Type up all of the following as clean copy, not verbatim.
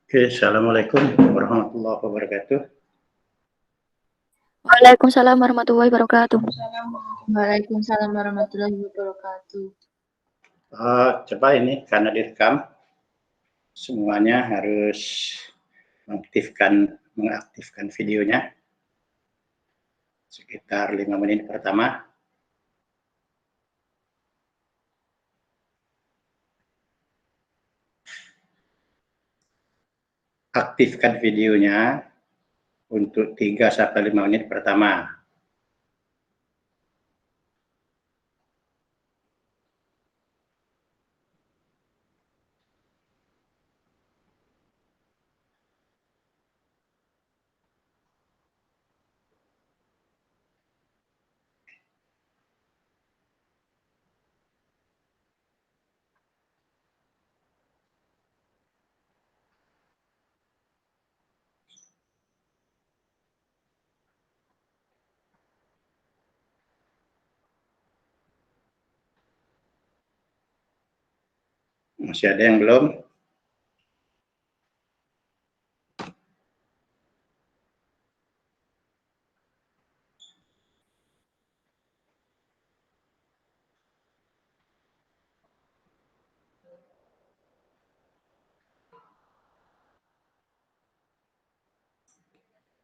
Oke, Assalamualaikum warahmatullahi wabarakatuh. Waalaikumsalam warahmatullahi wabarakatuh. Waalaikumsalam warahmatullahi wabarakatuh. Coba ini karena direkam, semuanya harus mengaktifkan videonya sekitar 5 menit pertama. Aktifkan videonya untuk 3-5 menit pertama. Masih ada yang belum?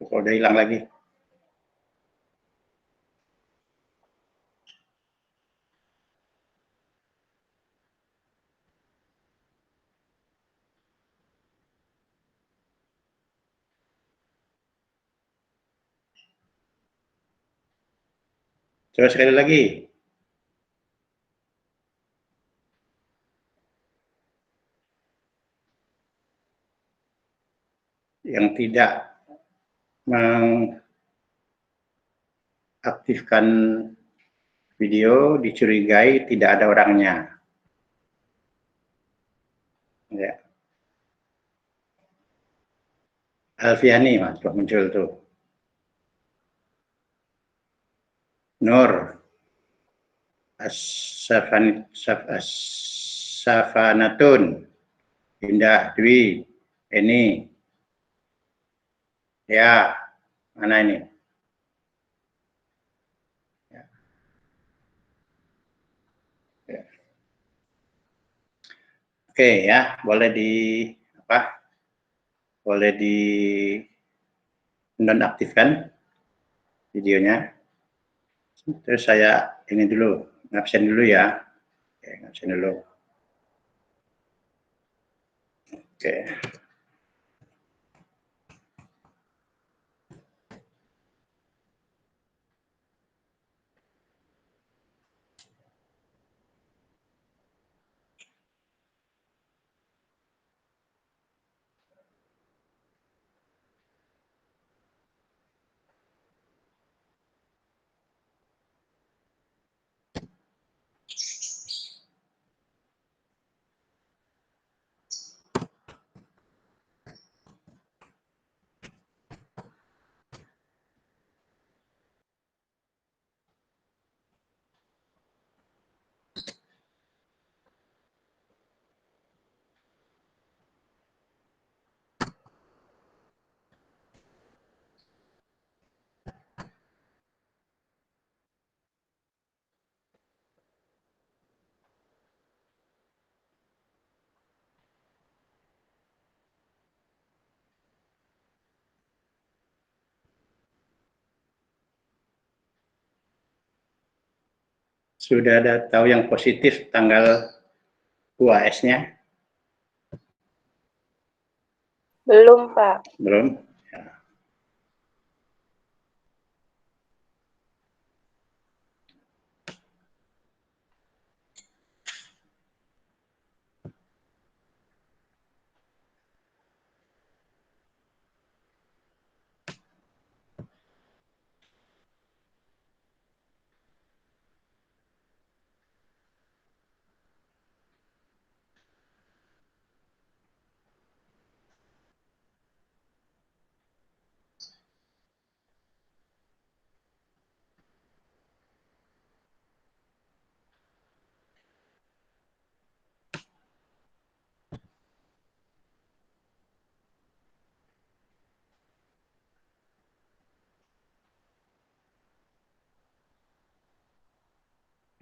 Kok udah hilang lagi? Coba sekali lagi. Yang tidak mengaktifkan video dicurigai tidak ada orangnya. Ya. Alfiani mas, muncul tuh. Nur, Safanatun, Indah Dwi, ini, ya, mana ini? Ya. Ya. Oke ya, boleh di nonaktifkan videonya. Terus saya ini dulu, ngabsen dulu ya. Oke, ngabsen dulu. Oke. Sudah ada tahu yang positif tanggal UAS-nya? Belum, Pak. Belum? Ya.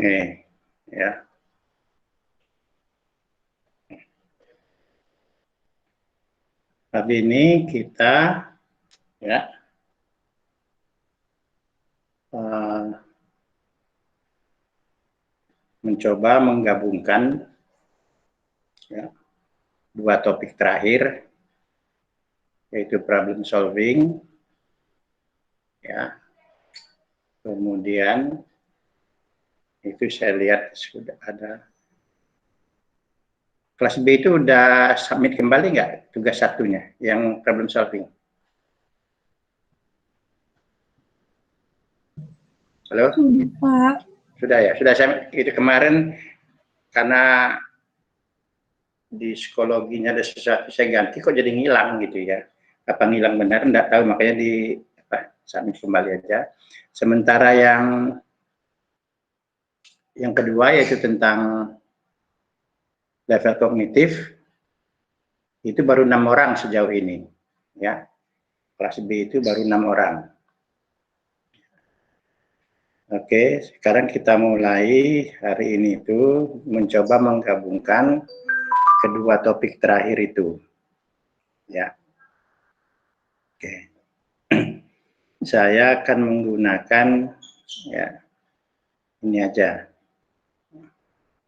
Ya. Tapi ini kita ya mencoba menggabungkan ya, dua topik terakhir, yaitu problem solving, ya. Kemudian itu saya lihat sudah ada. Kelas B itu udah submit kembali nggak tugas satunya, yang problem solving? Halo? Sudah, Pak. Sudah ya, sudah saya itu kemarin karena di psikologinya ada sesuatu saya ganti kok jadi ngilang gitu ya. Apa ngilang benar enggak tahu, makanya di submit kembali aja. Sementara yang kedua yaitu tentang level kognitif itu baru 6 orang sejauh ini ya. Kelas B itu baru 6 orang. Oke, sekarang kita mulai hari ini itu mencoba menggabungkan kedua topik terakhir itu. Ya. Oke. Saya akan menggunakan ya ini aja.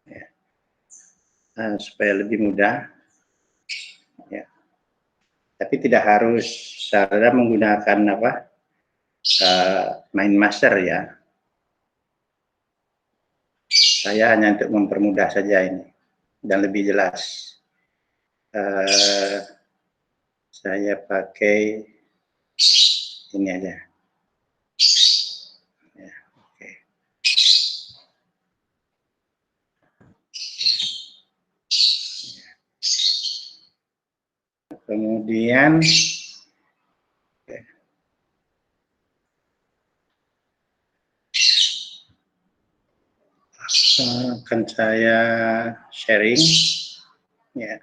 Ya. Supaya lebih mudah. Ya. Tapi tidak harus saya menggunakan apa? Mindmaster ya. Saya hanya untuk mempermudah saja ini dan lebih jelas. Saya pakai ini aja. Ya, oke. Kemudian akan saya sharing ya.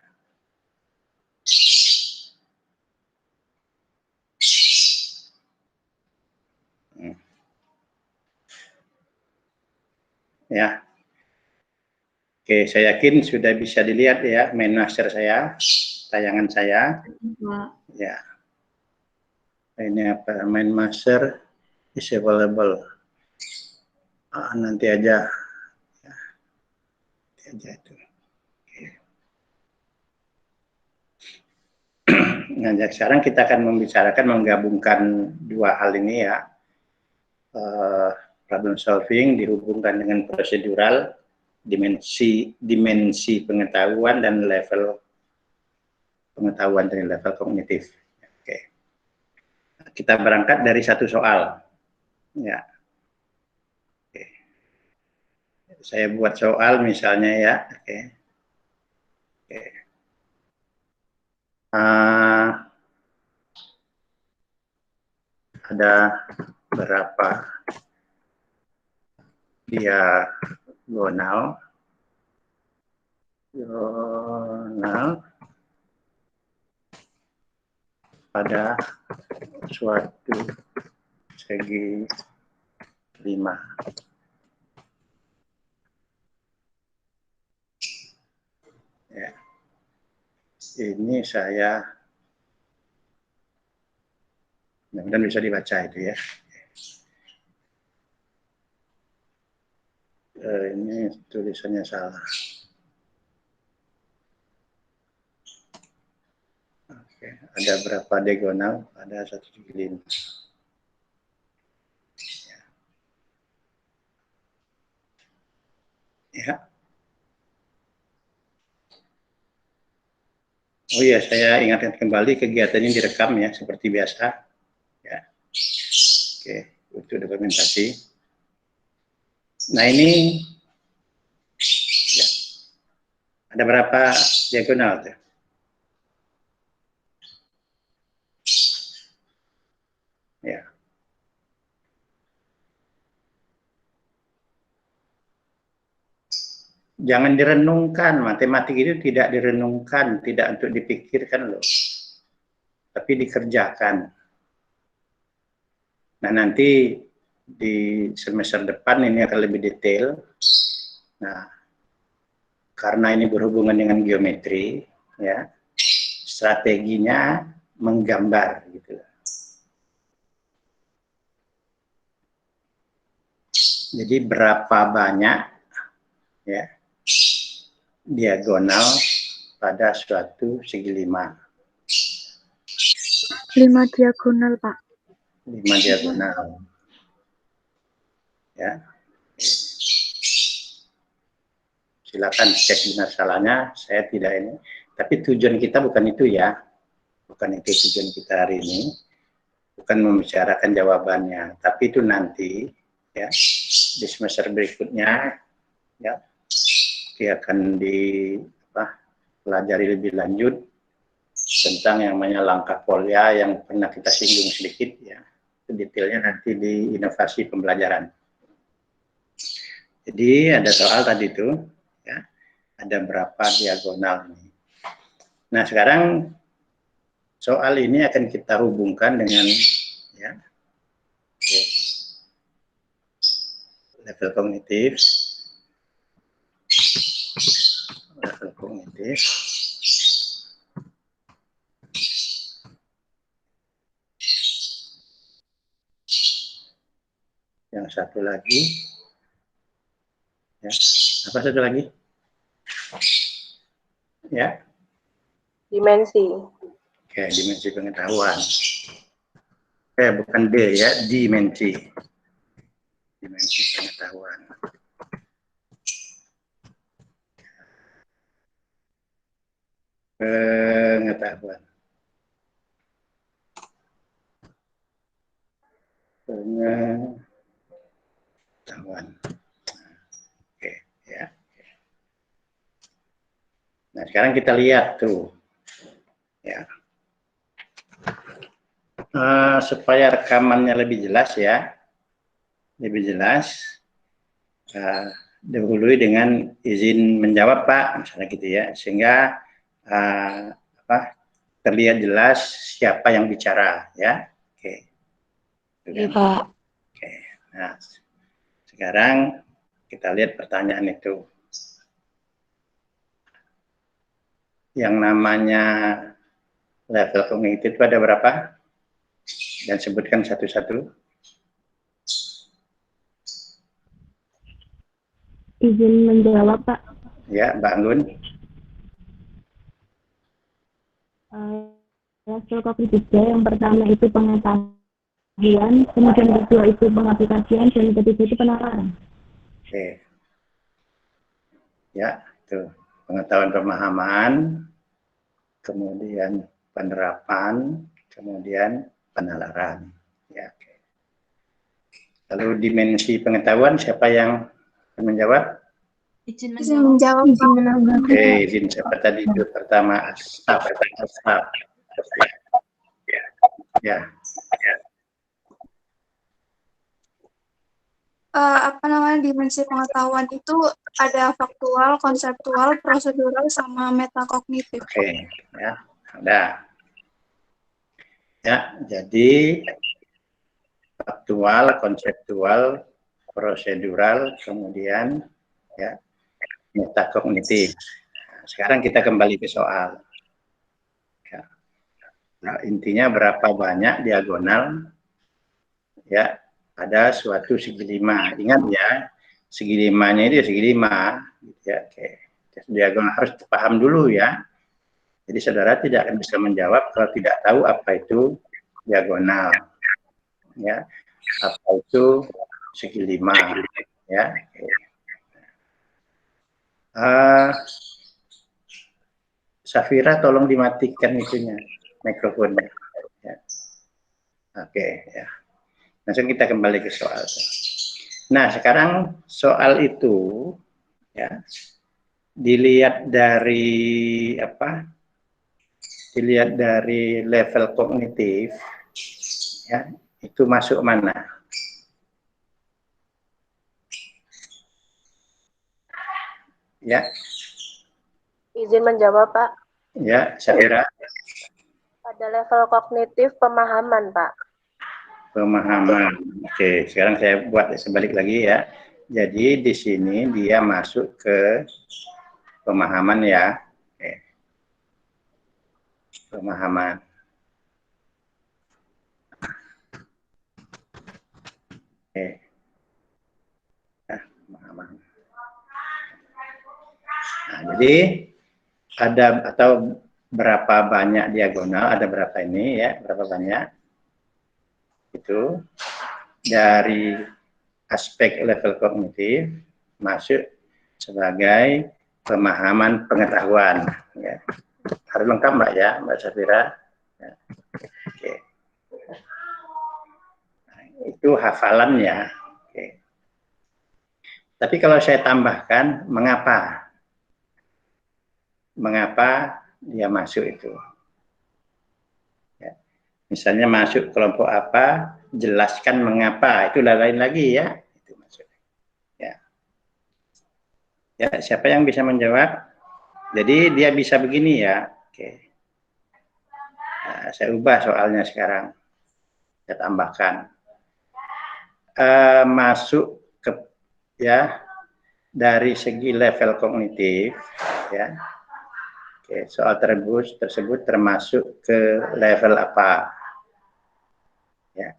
Ya. Oke, saya yakin sudah bisa dilihat ya mindmaster saya, tayangan saya. Ya. Ini apa? Mindmaster is available. Nanti aja. Ya. Nanti aja itu. Nah, sekarang kita akan membicarakan menggabungkan dua hal ini ya. Problem solving dihubungkan dengan prosedural, dimensi pengetahuan dan level pengetahuan dari level kognitif. Oke. Kita berangkat dari satu soal. Ya. Oke. Saya buat soal misalnya ya. Oke. Oke. Ada berapa diagonal pada suatu segi 5. Ya. Ini saya mudah-mudahan bisa dibaca itu ya. Ini tulisannya salah. Oke, ada berapa diagonal? Ada 1 segi 5. Ya. Oh iya, saya ingatkan kembali kegiatannya direkam ya, seperti biasa. Ya. Oke, untuk dokumentasi. Nah ini, ya. Ada berapa diagonal tuh? Ya. Jangan direnungkan, matematik itu tidak direnungkan, tidak untuk dipikirkan loh, tapi dikerjakan. Nah nanti di semester depan ini akan lebih detail. Nah, karena ini berhubungan dengan geometri, ya, strateginya menggambar gitu. Jadi berapa banyak, ya, diagonal pada suatu segi 5? 5 diagonal, Pak. 5 diagonal. Ya. Silakan cek di masalahnya, saya tidak ini. Tapi tujuan kita bukan itu ya. Bukan itu tujuan kita hari ini. Bukan membicarakan jawabannya, tapi itu nanti ya di semester berikutnya ya kita akan pelajari lebih lanjut tentang yang namanya langkah polya yang pernah kita singgung sedikit ya. Detailnya nanti di inovasi pembelajaran. Jadi ada soal tadi itu ya, ada berapa diagonal ini. Nah, sekarang soal ini akan kita hubungkan dengan ya, level kognitif. Level kognitif. Yang satu lagi. Ya. Apa satu lagi? Ya. Dimensi. Oke, dimensi pengetahuan. Bukan D ya, dimensi. Dimensi pengetahuan. Pengetahuan. Pengetahuan. Oke, ya. Nah, sekarang kita lihat tuh. Ya. Supaya rekamannya lebih jelas ya. Lebih jelas. Dahului dengan izin menjawab Pak, misalnya gitu ya, sehingga terlihat jelas siapa yang bicara ya. Oke. Iya, Pak. Oke. Nah, sekarang kita lihat pertanyaan itu. Yang namanya level kognitif itu ada berapa? Dan sebutkan satu-satu. Izin menjawab, Pak. Ya, Mbak Anggun. Level kognitifnya yang pertama itu pengetahuan, kemudian yang kedua itu pengaplikasian, dan yang ketiga itu penalaran. Oke. Ya, itu pengetahuan pemahaman, kemudian penerapan, kemudian penalaran. Ya, oke. Lalu dimensi pengetahuan siapa yang menjawab? Izin menjawab. Izin menanggapi. Oke, izin siapa tadi itu pertama? Asap. Ya. Apa namanya, dimensi pengetahuan itu ada faktual, konseptual, prosedural, sama metakognitif. Oke, ya, ada. Ya, jadi faktual, konseptual, prosedural, kemudian ya metakognitif. Nah, sekarang kita kembali ke soal. Ya. Nah, intinya berapa banyak diagonal ya ada suatu segi 5. Ingat ya, segi 5-nya itu segi 5. Ya, oke. Diagonal harus dipaham dulu ya. Jadi saudara tidak akan bisa menjawab kalau tidak tahu apa itu diagonal. Ya, apa itu segi 5. Ya. Safira tolong dimatikan itunya, mikrofonnya. Ya. Oke, ya. Langsung kita kembali ke soal. Nah, sekarang soal itu ya dilihat dari apa? Dilihat dari level kognitif ya, itu masuk mana? Ya. Izin menjawab, Pak. Ya, Safira. Pada level kognitif pemahaman, Pak. pemahaman. Oke, sekarang saya buat sebalik lagi ya. Jadi di sini dia masuk ke pemahaman ya. Oke. Pemahaman. Oke. Nah, pemahaman. Nah, jadi ada atau berapa banyak diagonal, ada berapa ini ya, berapa banyak itu dari aspek level kognitif masuk sebagai pemahaman pengetahuan ya. Harus lengkap Mbak ya, Mbak Safira ya. Oke. Nah, itu hafalan ya. Oke. Tapi kalau saya tambahkan mengapa dia masuk itu ya. Misalnya masuk kelompok apa, jelaskan mengapa, itu lain lagi ya. Itu masuk. Ya. Ya, siapa yang bisa menjawab? Jadi dia bisa begini ya. Oke. Nah, saya ubah soalnya sekarang. Saya tambahkan. Masuk ke ya dari segi level kognitif ya. Oke, soal tersebut termasuk ke level apa? Ya.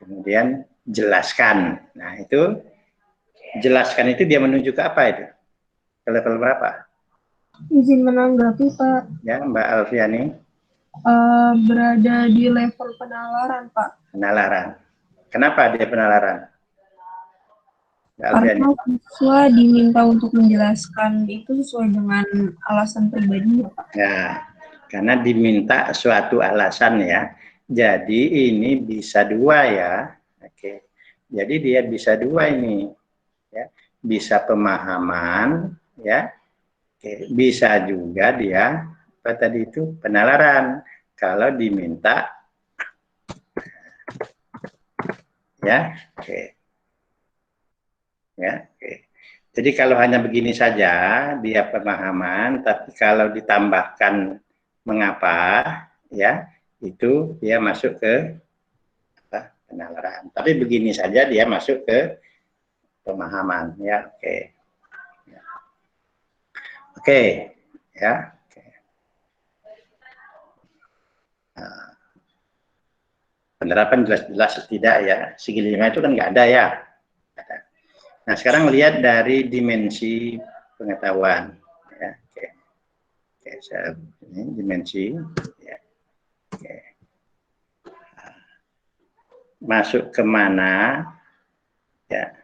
Kemudian jelaskan. Nah, itu jelaskan itu dia menuju ke apa itu? Ke level berapa? Izin menanggapi, Pak. Ya, Mbak Alfiani. Berada di level penalaran, Pak. Penalaran. Kenapa dia penalaran? Mbak Alfiani. Karena siswa diminta untuk menjelaskan itu sesuai dengan alasan pribadinya, Pak. Ya, karena diminta suatu alasan ya. Jadi ini bisa dua ya. Oke. Jadi dia bisa dua ini. Ya. Bisa pemahaman ya. Oke. Bisa juga dia apa tadi itu penalaran. Kalau diminta ya. Oke. Ya, oke. Jadi kalau hanya begini saja dia pemahaman, tapi kalau ditambahkan mengapa ya itu dia masuk ke apa, penalaran. Tapi begini saja dia masuk ke pemahaman ya. Oke. Ya. Oke ya. Oke. Nah, penerapan jelas-jelas tidak ya. Segi 5 itu kan nggak ada ya. Nah, sekarang lihat dari dimensi pengetahuan. Ya, oke. Oke, saya ini dimensi. Ya, oke. Masuk kemana? Ya.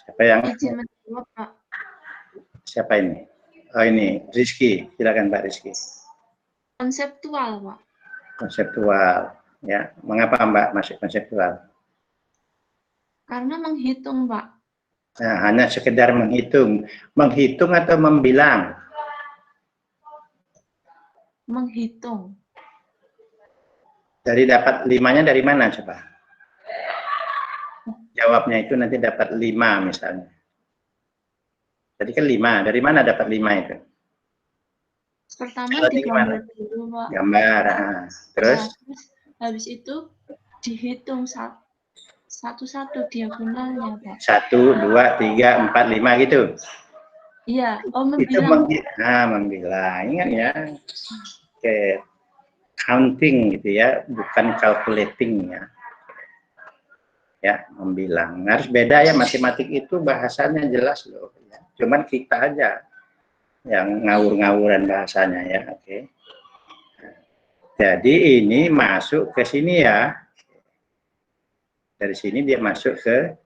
Siapa yang? Izin menjawab, Pak. Siapa ini? Oh ini, Rizky. Silakan Pak Rizky. Konseptual, Pak. Konseptual. Ya, mengapa Mbak masuk konseptual? Karena menghitung, Pak. Nah, hanya sekedar menghitung. Menghitung atau membilang? Menghitung. Dari dapat 5-nya dari mana coba? Jawabnya itu nanti dapat 5 misalnya. Tadi kan 5. Dari mana dapat 5 itu? Pertama Jawabnya gimana? digambar dulu, Pak. Gambar. Nah, terus? Nah, terus habis itu dihitung satu-satu diagonalnya, Pak. 1, 2, 3, 4, 5 gitu. Iya, Itu membilang. membilang. Ingat ya. Oke. Counting gitu ya, bukan calculating ya. Ya, membilang. Harus beda ya, matematik itu bahasanya jelas loh. Ya. Cuman kita aja yang ngawur-ngawuran bahasanya ya. Oke. Jadi ini masuk ke sini ya. Dari sini dia masuk ke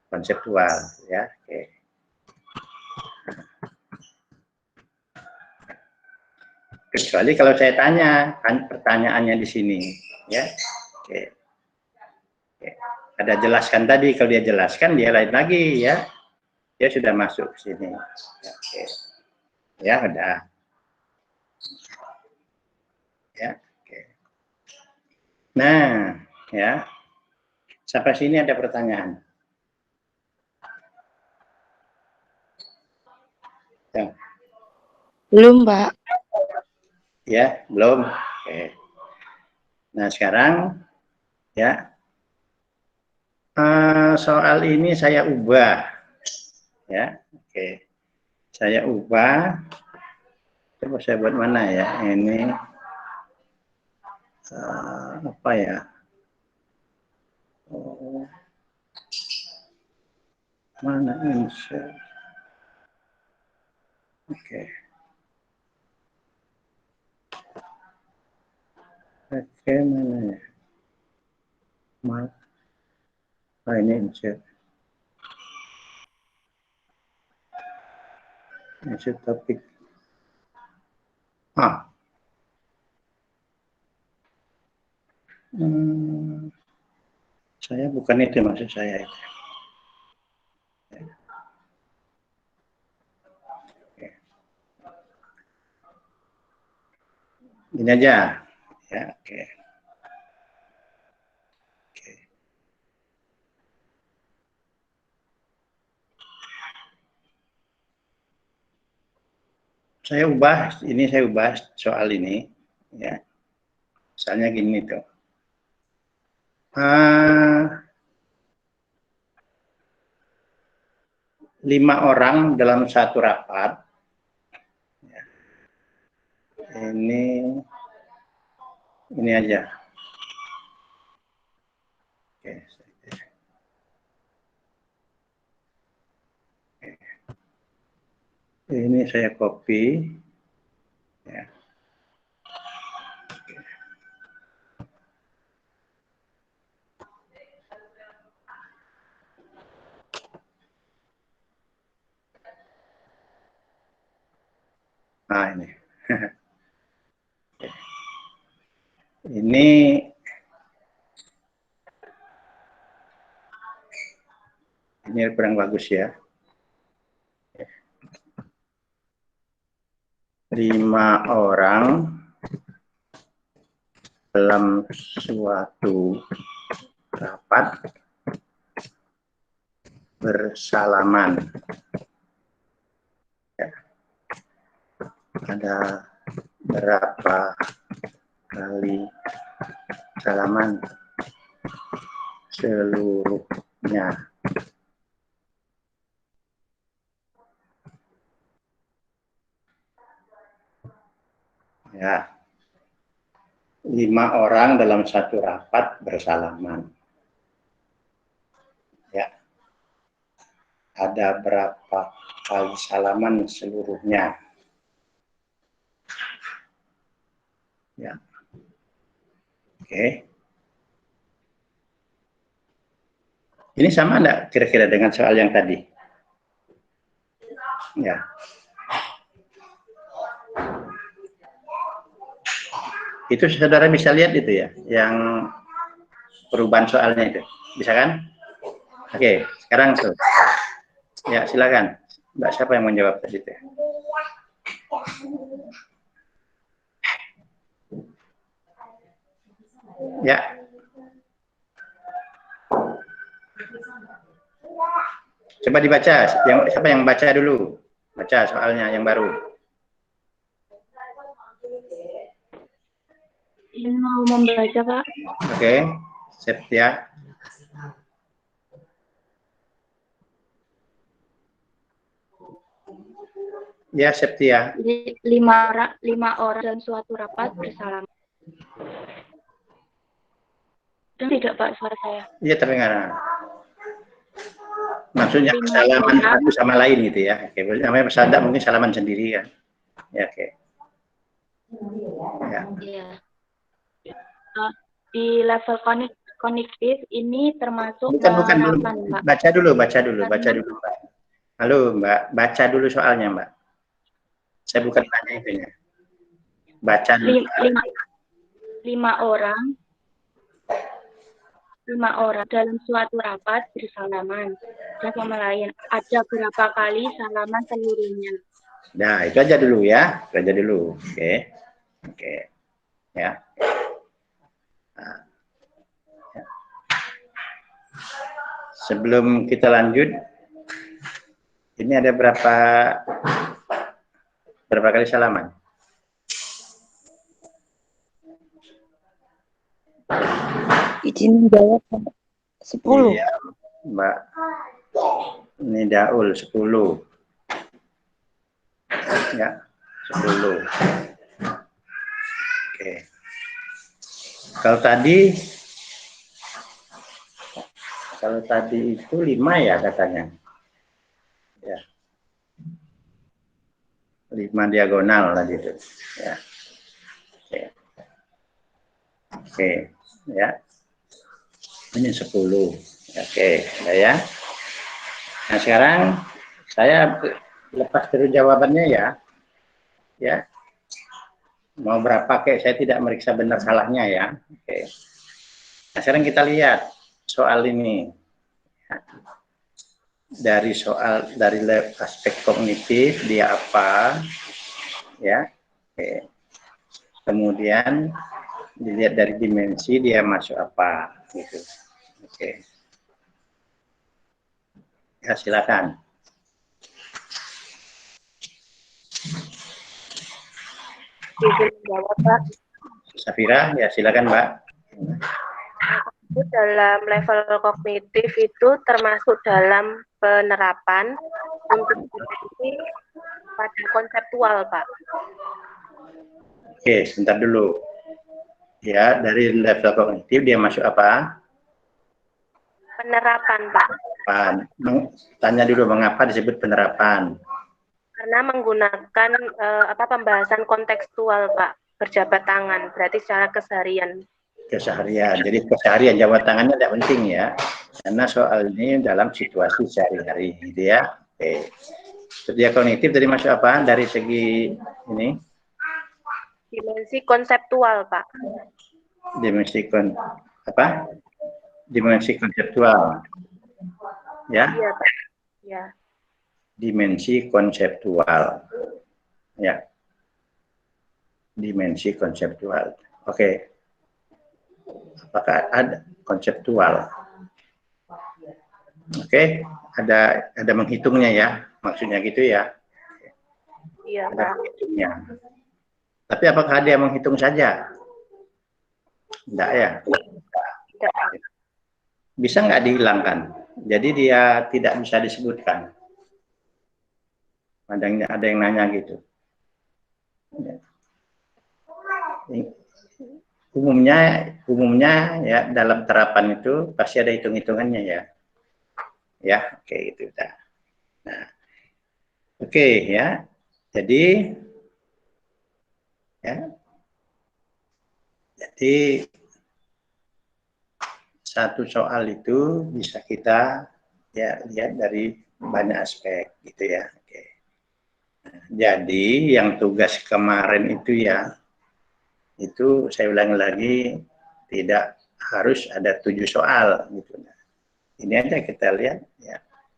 konseptual ya. Oke. Kecuali kalau saya tanya, kan pertanyaannya di sini ya. Oke. Oke. Ada jelaskan tadi, kalau dia jelaskan dia lain lagi ya. Dia sudah masuk ke sini. Ya, oke. Ya, udah. Ya, oke. Nah, ya. Sampai sini ada pertanyaan. Ya. Belum, Pak. Ya, belum. Oke. Nah, sekarang ya soal ini saya ubah ya. Oke. Saya ubah. Coba saya buat mana ya? Ini apa ya? Oh, mana insert? Oke. Oke, mana ya? Maaf. Ini insert. Insert topik. Saya bukan itu maksud saya. Ini aja. Ya, oke. Oke. Saya ubah soal ini ya. Misalnya gini tuh. 5 orang dalam satu rapat. Ini aja. Oke. Ini saya copy. Ya. Nah, ini. Ini kurang bagus ya. 5 orang dalam suatu rapat bersalaman. Ya. Ada berapa kali salaman seluruhnya? Ya, 5 orang dalam satu rapat bersalaman. Ya, ada berapa kali salaman seluruhnya? Ya, oke. Ini sama enggak kira-kira dengan soal yang tadi? Ya. Itu saudara bisa lihat itu ya, yang perubahan soalnya itu. Bisa kan? Oke, sekarang tuh. Ya, silakan. Mbak, siapa yang menjawab tadi itu? Ya. Coba dibaca. Siapa yang baca dulu? Baca soalnya yang baru. Ini mau membaca, Pak. Oke, Septia. Ya, Septia. Jadi 5 orang dalam suatu rapat bersalaman. Tidak, Pak, suara saya. Iya, terdengar. Maksudnya salaman satu sama lain gitu ya. Oke, namanya bersandar mungkin salaman sendiri ya. Ya, oke. Ya. Iya. Di level kognitif ini termasuk Bukan, Pak. baca dulu, Mbak. Halo, Mbak, baca dulu soalnya, Mbak. Saya bukan tanya itunya. Baca dulu. 5 orang dalam suatu rapat bersalaman dan sama lain. Ada berapa kali salaman seluruhnya? Nah, itu aja dulu ya. Itu aja dulu. Oke. Oke. Ya. Nah. Ya. Sebelum kita lanjut, ini ada berapa kali salaman? Izin jawab, Pak. 10. Iya, Mbak Nidaul 10. Ya, 10. Oke. Kalau tadi itu 5 ya katanya. Ya. 5 diagonal tadi itu. Ya. Oke. Oke, ya. Ini 10. Oke, ya. Nah, sekarang saya lepas dulu jawabannya ya. Ya. Mau berapa kek, saya tidak meriksa benar salahnya ya. Oke. Nah, sekarang kita lihat soal ini. Dari aspek kognitif dia apa? Ya. Oke. Kemudian dilihat dari dimensi dia masuk apa gitu. Oke. Ya, silakan. Izin menjawab, Pak. Safira, ya silakan, Mbak. Itu dalam level kognitif itu termasuk dalam penerapan untuk dimensi pada konseptual, Pak. Oke, sebentar dulu. Ya, dari level kognitif dia masuk apa? Penerapan, Pak. Tanya dulu mengapa disebut penerapan? Karena menggunakan pembahasan kontekstual, Pak. Berjabat tangan, berarti secara keseharian. Keseharian. Jadi keseharian jabat tangannya tidak penting ya. Karena soal ini dalam situasi sehari-hari gitu ya. Oke. Dia kognitif dari masuk apa? Dari segi ini? Dimensi konseptual, Pak. Dimensi dimensi konseptual. Ya? Iya, Pak. Ya. Dimensi konseptual. Ya. Dimensi konseptual. Oke. Apakah ada konseptual? Oke, ada menghitungnya ya, maksudnya gitu ya. Iya, Ada Pak. menghitungnya. Tapi apakah dia menghitung saja? Enggak ya. Bisa nggak dihilangkan? Jadi dia tidak bisa disebutkan. Ada yang nanya gitu. Umumnya ya dalam terapan itu pasti ada hitung-hitungannya ya. Ya, oke gitu. Nah, oke ya. Jadi satu soal itu bisa kita ya lihat dari banyak aspek gitu ya. Oke. Nah, jadi yang tugas kemarin itu ya, itu saya ulangi lagi tidak harus ada 7 soal gitu. Nah, ini aja kita lihat ya.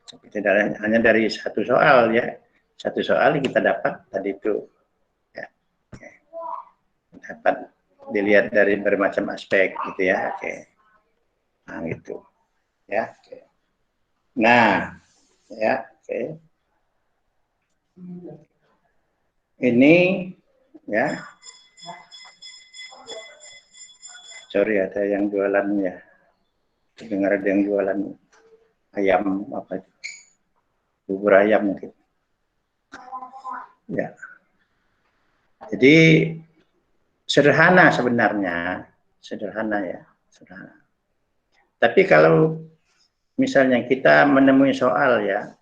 Tidak hanya dari satu soal ya. Satu soal kita dapat tadi itu ya. Oke. Dapat dilihat dari bermacam aspek gitu ya. Oke. Nah, gitu. Ya. Oke. Nah, ya, oke. Ini ya. Sorry ada yang jualan ya. Dengar ada yang jualan ayam apa itu? Bubur ayam mungkin. Ya. Jadi sederhana sebenarnya, sederhana ya, sederhana. Tapi kalau misalnya kita menemui soal ya,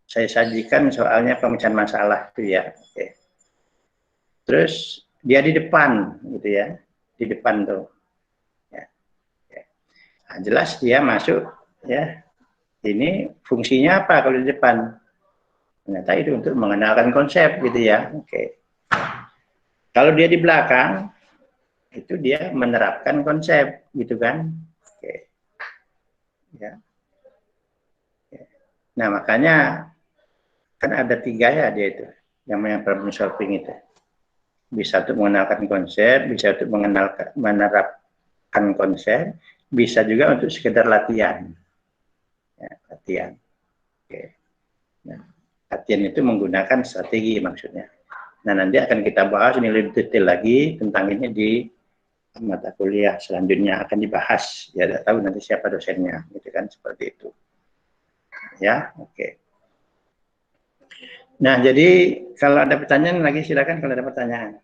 saya sajikan soalnya pemecahan masalah itu ya. Oke. Terus dia di depan gitu ya, di depan tuh. Ya. Ya. Nah, jelas dia masuk ya. Ini fungsinya apa kalau di depan? Ternyata itu untuk mengenalkan konsep gitu ya. Oke. Kalau dia di belakang, itu dia menerapkan konsep gitu kan. Oke. Ya. Nah makanya kan ada 3 ya dia itu, yang problem solving itu. Bisa untuk mengenalkan konsep, bisa untuk menerapkan konsep, bisa juga untuk sekedar latihan. Ya, latihan. Oke. Nah, latihan itu menggunakan strategi maksudnya. Nah nanti akan kita bahas ini lebih detail lagi tentang ini di mata kuliah selanjutnya akan dibahas. Ya, tidak tahu nanti siapa dosennya, gitu kan, seperti itu. Ya, oke. Nah, jadi kalau ada pertanyaan lagi silakan kalau ada pertanyaan.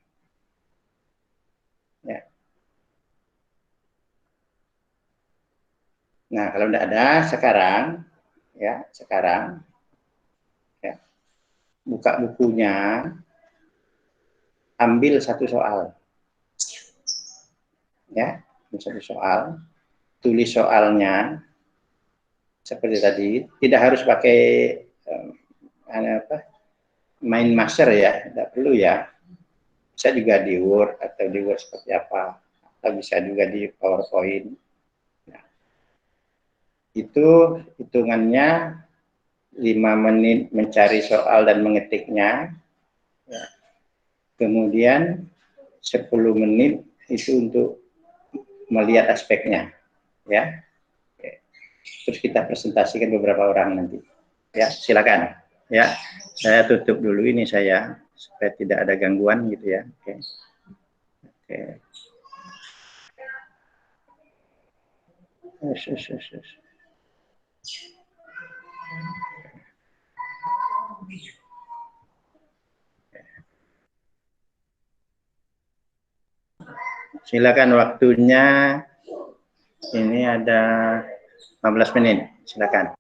Ya. Nah, kalau tidak ada sekarang, ya sekarang, ya, buka bukunya, ambil satu soal, ya, satu soal, tulis soalnya seperti tadi. Tidak harus pakai mind master ya, tidak perlu ya. Bisa juga di Word atau di Word seperti apa, atau bisa juga di PowerPoint. Nah, itu hitungannya 5 menit mencari soal dan mengetiknya. Ya. Kemudian 10 menit itu untuk melihat aspeknya. Ya. Oke. Terus kita presentasikan beberapa orang nanti. Ya, silakan. Ya, saya tutup dulu ini saya supaya tidak ada gangguan gitu ya. Oke. Oke. Yes. Silakan waktunya, ini ada 15 menit, silakan.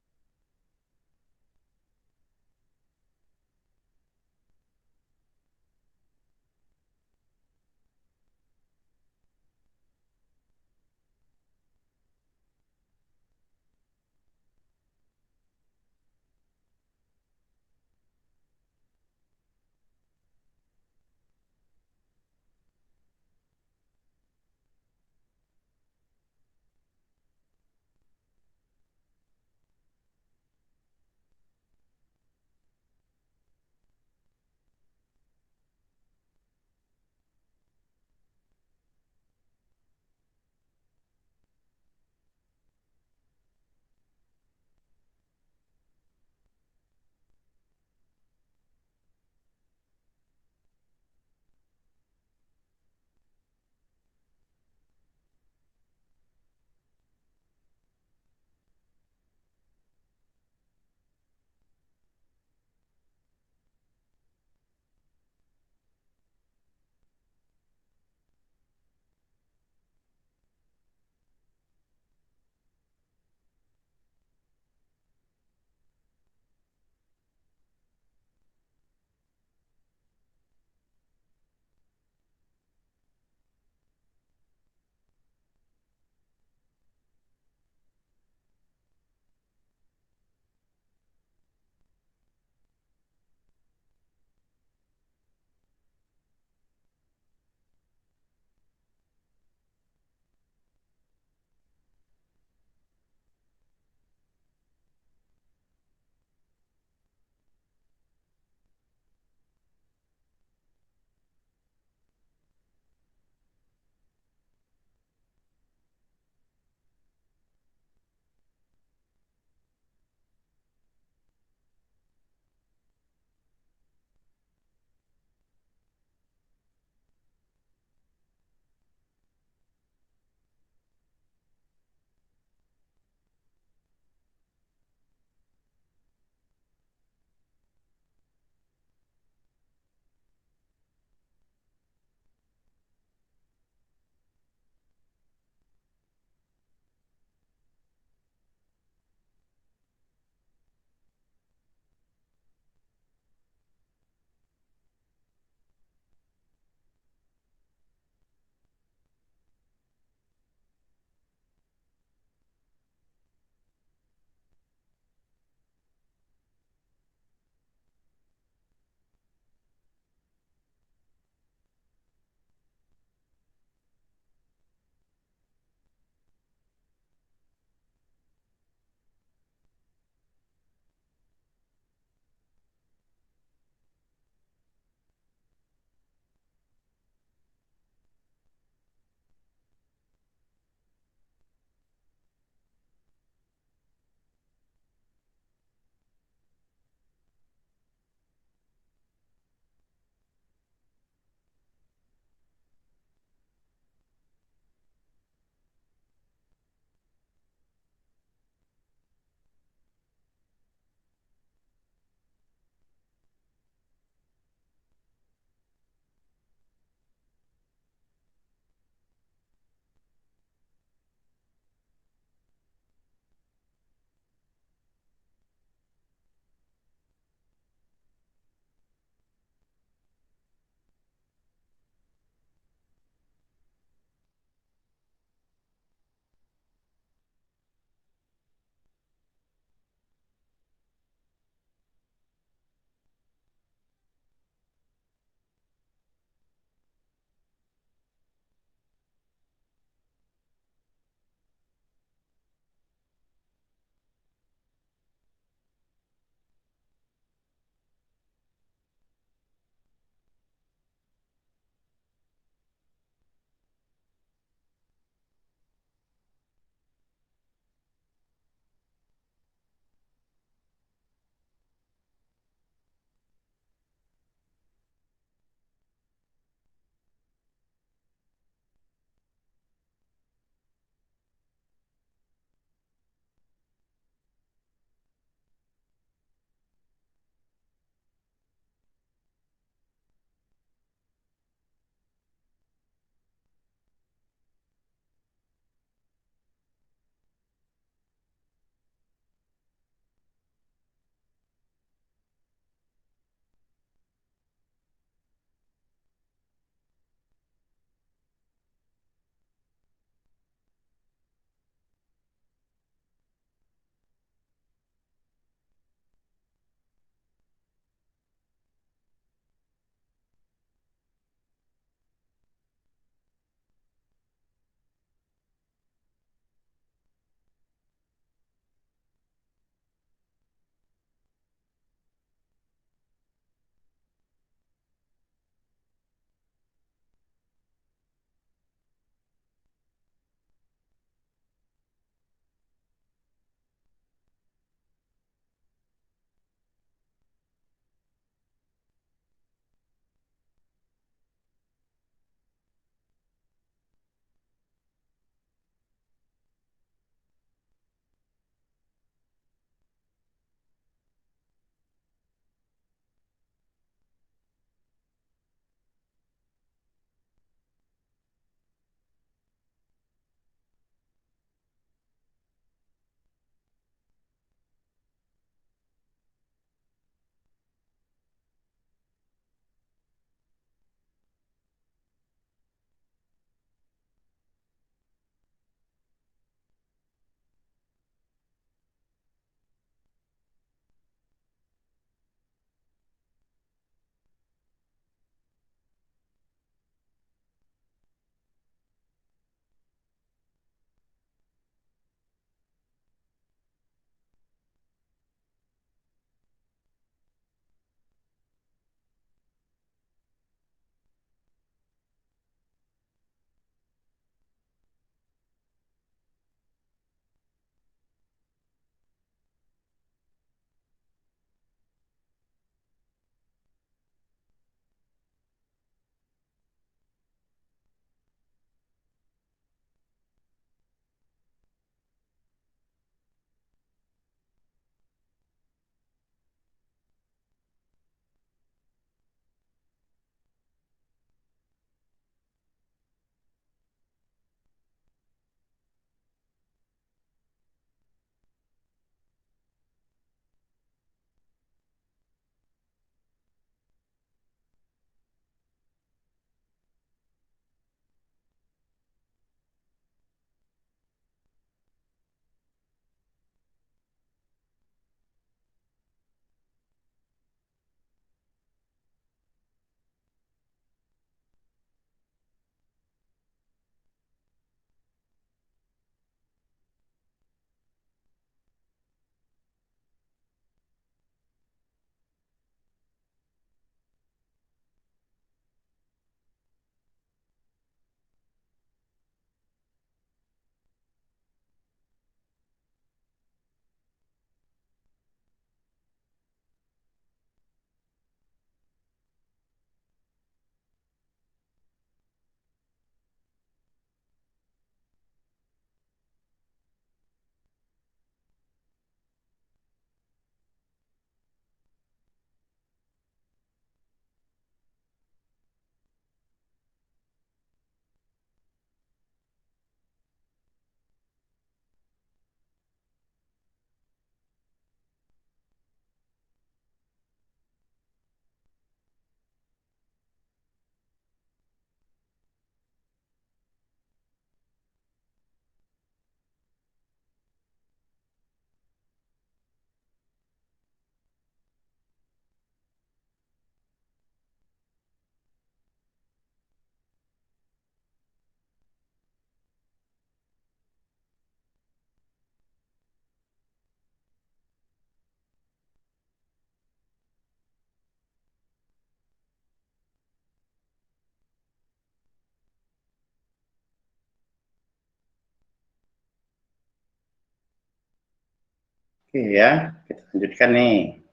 Oke ya, kita lanjutkan nih.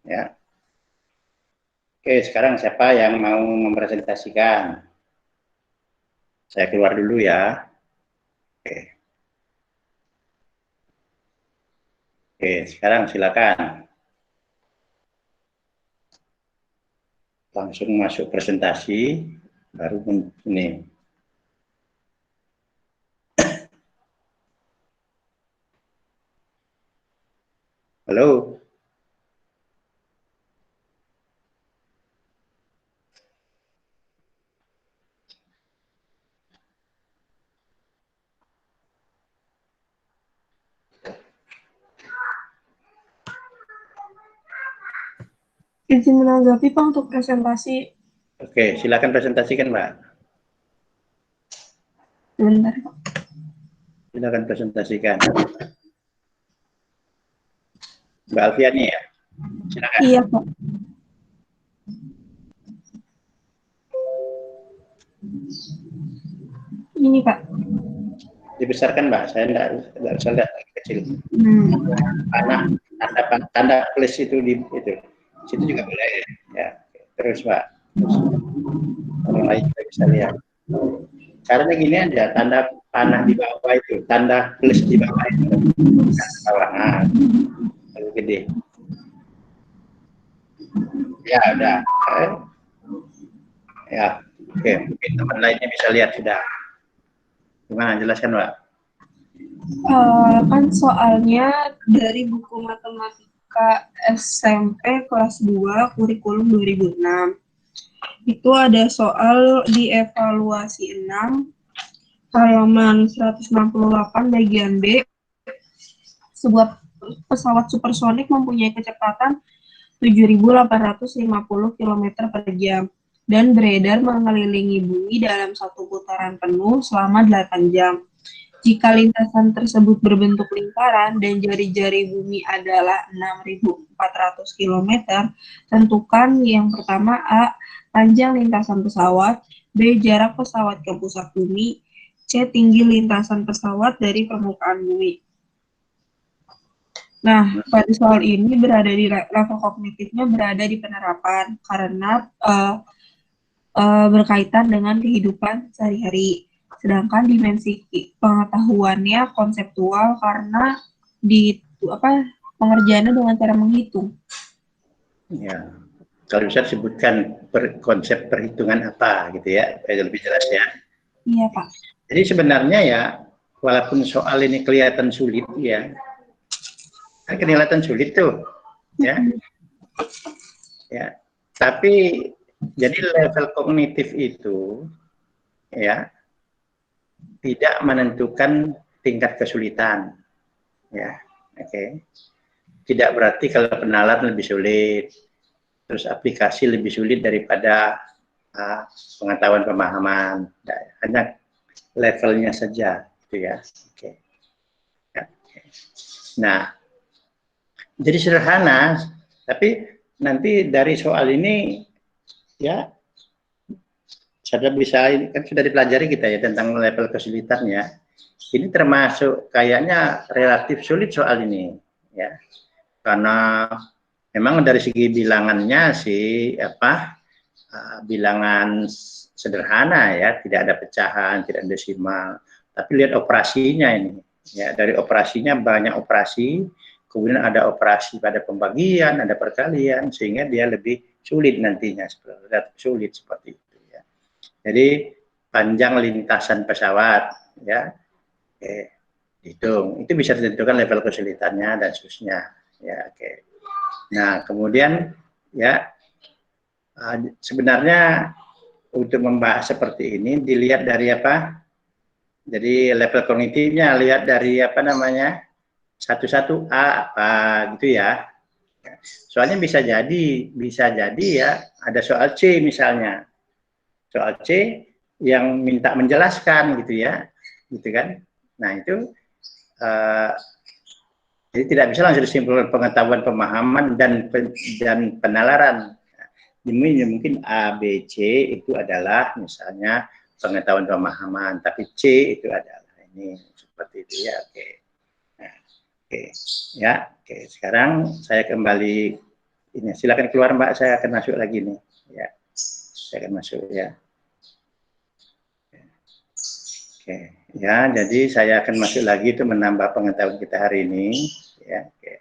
Ya. Oke, sekarang siapa yang mau mempresentasikan? Saya keluar dulu ya. Oke. Oke, sekarang silakan. Langsung masuk presentasi, baru ini. Halo. Izin menanggapi Pak untuk presentasi. Oke, silakan presentasikan Mbak. Sebentar Pak. Silakan presentasikan. Mbak Alfiani ya? Silakan. Iya Pak. Ini Pak. Dibesarkan Mbak, saya enggak bisa lihat kecil. Tanda plus itu di itu. Situ juga boleh ya. Terus Mbak. Orang lain juga bisa lihat. Caranya gini aja, tanda panah di bawah itu, tanda plus di bawah itu. Bawah. Nah, terlalu gede. Ya, udah. Ya, oke. Mungkin teman lainnya bisa lihat sudah. Gimana, jelaskan Mbak? Kan soalnya dari buku matematika SMP kelas 2 kurikulum 2006 itu ada soal di evaluasi 6 halaman 168 bagian B. Sebuah pesawat supersonik mempunyai kecepatan 7.850 km per jam dan beredar mengelilingi bumi dalam satu putaran penuh selama 8 jam. Jika lintasan tersebut berbentuk lingkaran dan jari-jari bumi adalah 6.400 km, tentukan yang pertama A. Panjang lintasan pesawat, B. Jarak pesawat ke pusat bumi, C. Tinggi lintasan pesawat dari permukaan bumi. Nah, pada soal ini berada di level kognitifnya berada di penerapan karena berkaitan dengan kehidupan sehari-hari. Sedangkan dimensi pengetahuannya konseptual karena pengerjaannya dengan cara menghitung. Ya, kalau bisa disebutkan konsep perhitungan apa gitu ya, supaya lebih jelas ya. Iya Pak. Jadi sebenarnya ya, walaupun soal ini kelihatan sulit ya, kan kelihatan sulit tuh, ya, ya. Tapi jadi level kognitif itu ya tidak menentukan tingkat kesulitan, ya, oke. Tidak berarti kalau penalar lebih sulit, terus aplikasi lebih sulit daripada pengetahuan pemahaman, hanya levelnya saja, gitu ya, oke. Ya, oke. Nah, jadi sederhana, tapi nanti dari soal ini ya sudah bisa, kan sudah dipelajari kita ya tentang level kesulitannya. Ini termasuk kayaknya relatif sulit soal ini ya, karena memang dari segi bilangannya sih bilangan sederhana ya, tidak ada pecahan, tidak ada desimal. Tapi lihat operasinya ini ya, dari operasinya banyak operasi, kemudian ada operasi pada pembagian, ada perkalian, sehingga dia lebih sulit nantinya, relatif sulit seperti itu. Jadi panjang lintasan pesawat ya, hitung itu bisa ditentukan level kesulitannya dan seterusnya ya, oke. Nah kemudian ya sebenarnya untuk membahas seperti ini dilihat dari apa, jadi level kognitifnya lihat dari apa namanya 11A apa gitu ya. Soalnya bisa jadi ya ada soal C misalnya. Soal C yang minta menjelaskan gitu ya, gitu kan. Nah itu jadi tidak bisa langsung disimpulkan pengetahuan pemahaman dan penalaran. Ini mungkin A, B, C itu adalah misalnya pengetahuan pemahaman, tapi C itu adalah ini seperti itu ya, oke. Nah, Oke, ya. Oke, sekarang saya kembali ini. Silakan keluar Mbak, saya akan masuk lagi nih. Ya, saya akan masuk ya. Oke, ya. Jadi saya akan masuk lagi itu menambah pengetahuan kita hari ini. Ya, oke.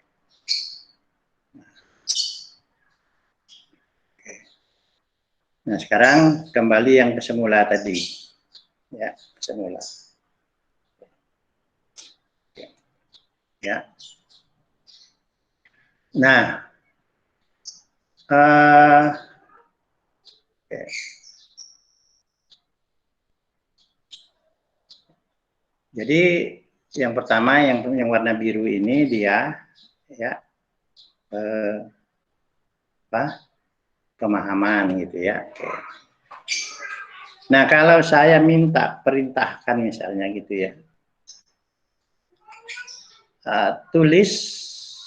Nah, sekarang kembali yang ke semula tadi. Ya, ke semula. Ya. Nah, okay. Jadi yang pertama yang warna biru ini dia ya pemahaman gitu ya. Okay. Nah, kalau saya minta perintahkan misalnya gitu ya, tulis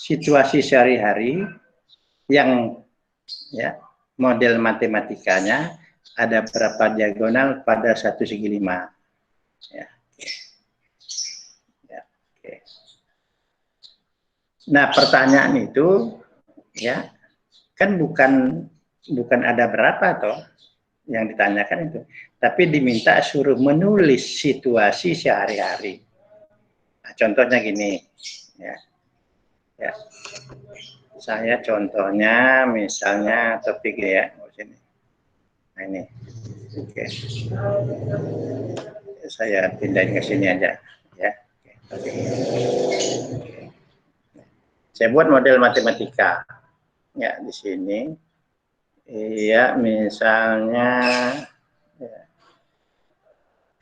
situasi sehari-hari yang ya model matematikanya ada berapa diagonal pada satu segi 5. Ya. Ya. Okay. Nah, pertanyaan itu ya kan bukan ada berapa toh yang ditanyakan itu, tapi diminta suruh menulis situasi sehari-hari. Nah, contohnya gini, ya. Saya contohnya misalnya topik ya, nah ini, oke. Saya pindahin ke sini aja, ya. Oke. Saya buat model matematika, ya di sini. Iya, misalnya ya,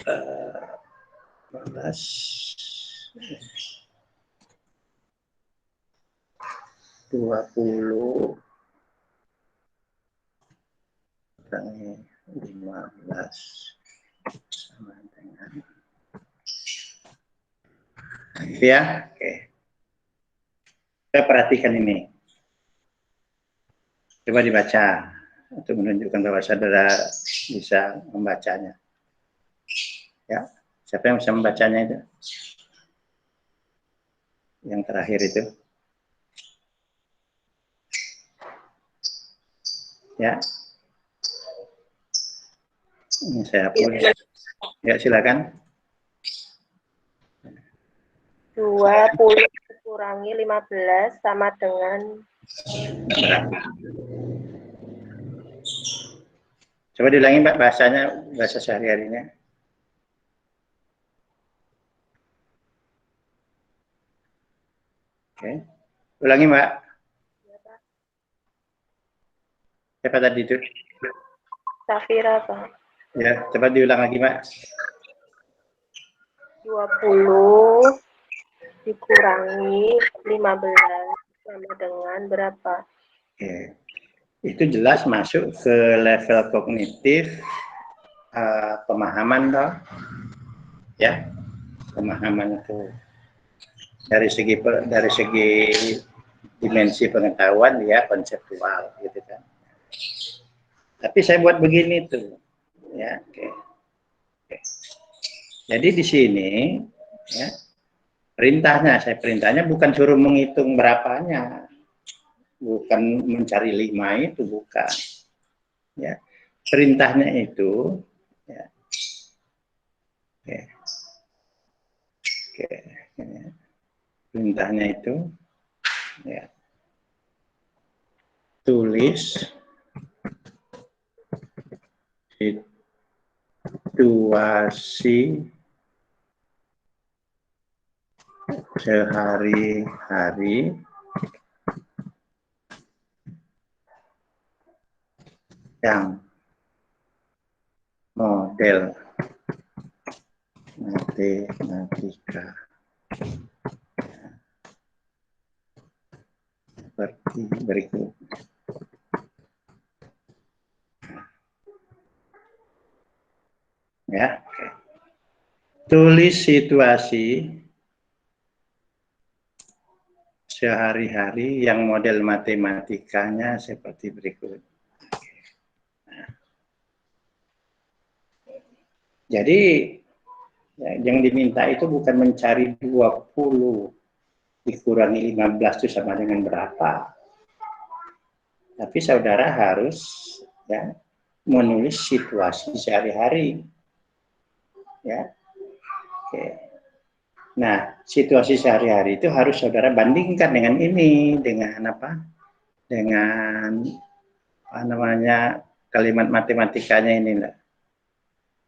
20 kurangi 15 sama dengan ya, oke. Kita perhatikan ini. Coba dibaca untuk menunjukkan bahwa saudara bisa membacanya. Ya, siapa yang bisa membacanya itu? Yang terakhir itu. Ya. Ini saya hapus. Ya, silakan. 20 dikurangi 15 sama dengan berapa? Coba diulangi Mbak bahasanya, bahasa sehari-harinya. Oke. Ulangi Mbak. Siapa tadi itu? Safira, Pak. Ya, coba diulang lagi Mbak. 20 dikurangi 15 sama dengan berapa? Oke. Itu jelas masuk ke level kognitif pemahaman toh. Ya. Pemahaman itu dari segi dimensi pengetahuan ya konseptual gitu kan. Tapi saya buat begini tuh. Ya, oke. Jadi di sini ya perintahnya bukan suruh menghitung berapanya, bukan mencari 5 itu, bukan. Ya, perintahnya itu ya. Oke. Oke. Ya. Perintahnya itu ya. Tulis situasi sehari-hari yang model matematika seperti berikut. Ya, oke. Tulis situasi sehari-hari yang model matematikanya seperti berikut. Nah. Jadi ya, yang diminta itu bukan mencari 20 dikurangi 15 itu sama dengan berapa. Tapi saudara harus ya menulis situasi sehari-hari. Ya. Oke. Nah, situasi sehari-hari itu harus saudara bandingkan dengan ini, dengan apa? Dengan apa namanya kalimat matematikanya ini lah.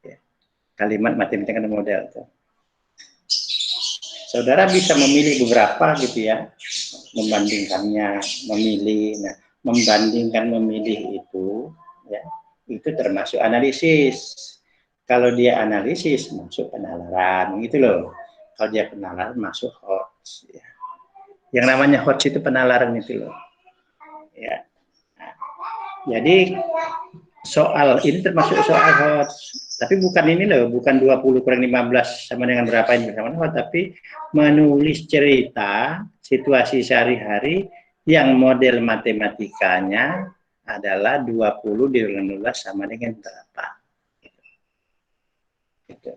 Ya. Kalimat matematika model itu. Saudara bisa memilih beberapa gitu ya, membandingkannya, memilih. Nah, membandingkan memilih itu, ya, itu termasuk analisis. Kalau dia analisis masuk penalaran, gitu loh. Kalau dia penalaran masuk HOTS. Ya. Yang namanya HOTS itu penalaran itu loh. Ya. Nah, jadi soal ini termasuk soal HOTS. Tapi bukan ini loh, bukan 20 kurang 15 sama dengan berapa ini bersama, tapi menulis cerita situasi sehari-hari yang model matematikanya adalah 20 dikurangi 12 sama dengan berapa. Gitu.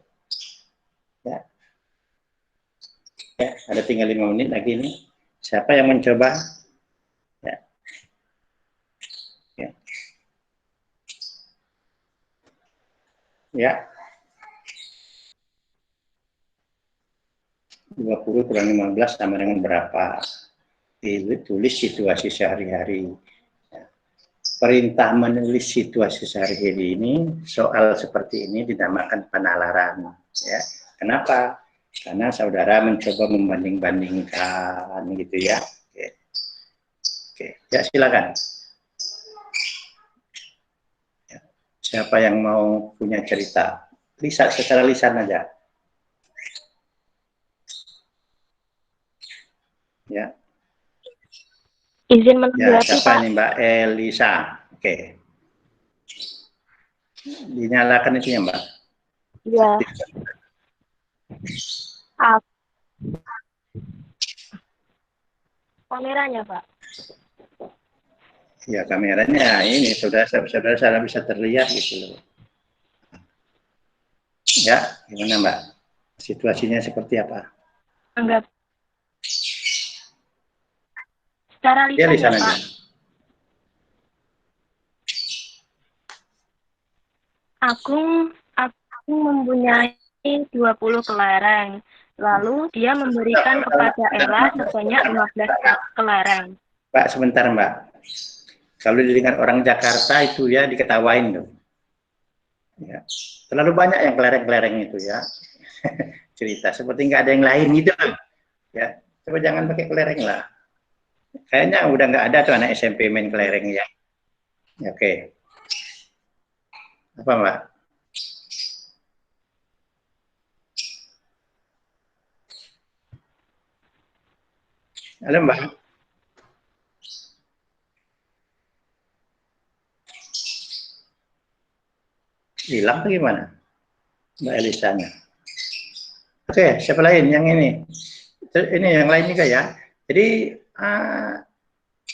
Ya. Ya, ada tinggal 5 menit lagi nih. Siapa yang mencoba? Ya. Ya. Ya. 20 kurang 15 sama dengan berapa? Itu tulis situasi sehari-hari. Perintah menulis situasi sehari-hari ini, soal seperti ini dinamakan penalaran. Ya. Kenapa? Karena saudara mencoba membanding-bandingkan gitu ya. Oke. Oke. Ya, silakan. Ya. Siapa yang mau punya cerita? Lisan, secara lisan aja. Ya. Izin Ya, menanggapi, siapa Pak. ini Mbak Elisa? Oke. Dinyalakan itu ya Mbak? Ya. Kameranya, Pak. Ya, kameranya ini saudara bisa terlihat gitu loh. Ya, gimana Mbak? Situasinya seperti apa? Anggap. Secara lisan ya, Pak. Agung mempunyai 20 kelereng. Lalu dia memberikan kepada Ella sebanyak 15 kelereng. Pak, sebentar Mbak. Kalau didengar orang Jakarta itu ya diketawain dong. Ya. Terlalu banyak yang kelereng-kelereng itu ya. Cerita seperti nggak ada yang lain gitu kan. Ya, coba jangan pakai kelereng lah. Kayaknya udah nggak ada tuh anak SMP main kelereng ya. Oke. Apa Mbak? Halo Mbak. Hilang atau gimana? Mbak Elisanya. Oke, siapa lain yang ini? Ini yang lain juga ya. Jadi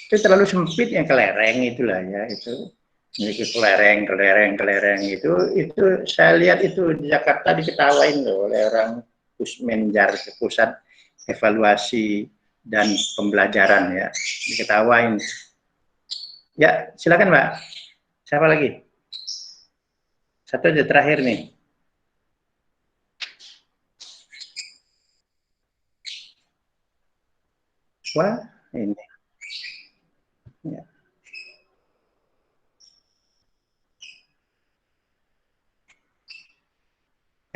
itu terlalu sempit yang kelereng itulah ya, itu memiliki kelereng itu saya lihat itu di Jakarta diketawain loh oleh orang Pusmenjar, Pusat Evaluasi dan Pembelajaran ya, diketawain. Ya, silakan Mbak. Siapa lagi? Satu aja terakhir nih. Wah, ini. Ya.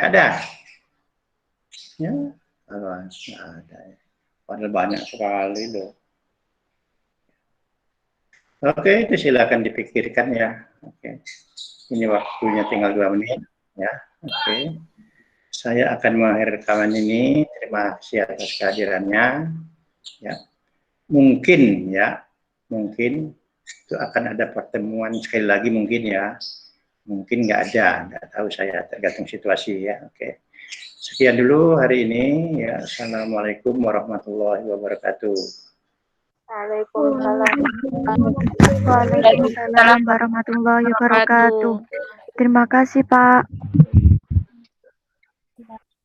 Ada. Ya, kalau ada. Padahal banyak sekali loh. Oke, itu silakan dipikirkan ya. Oke. Ini waktunya tinggal 2 menit ya. Oke. Saya akan mengakhiri rekaman ini. Terima kasih atas kehadirannya. Ya. Mungkin itu akan ada pertemuan sekali lagi mungkin ya. Mungkin nggak ada, nggak tahu saya, tergantung situasi ya. Oke. Sekian dulu hari ini ya. Assalamualaikum warahmatullahi wabarakatuh. Waalaikumsalam warahmatullahi wabarakatuh. Terima kasih Pak.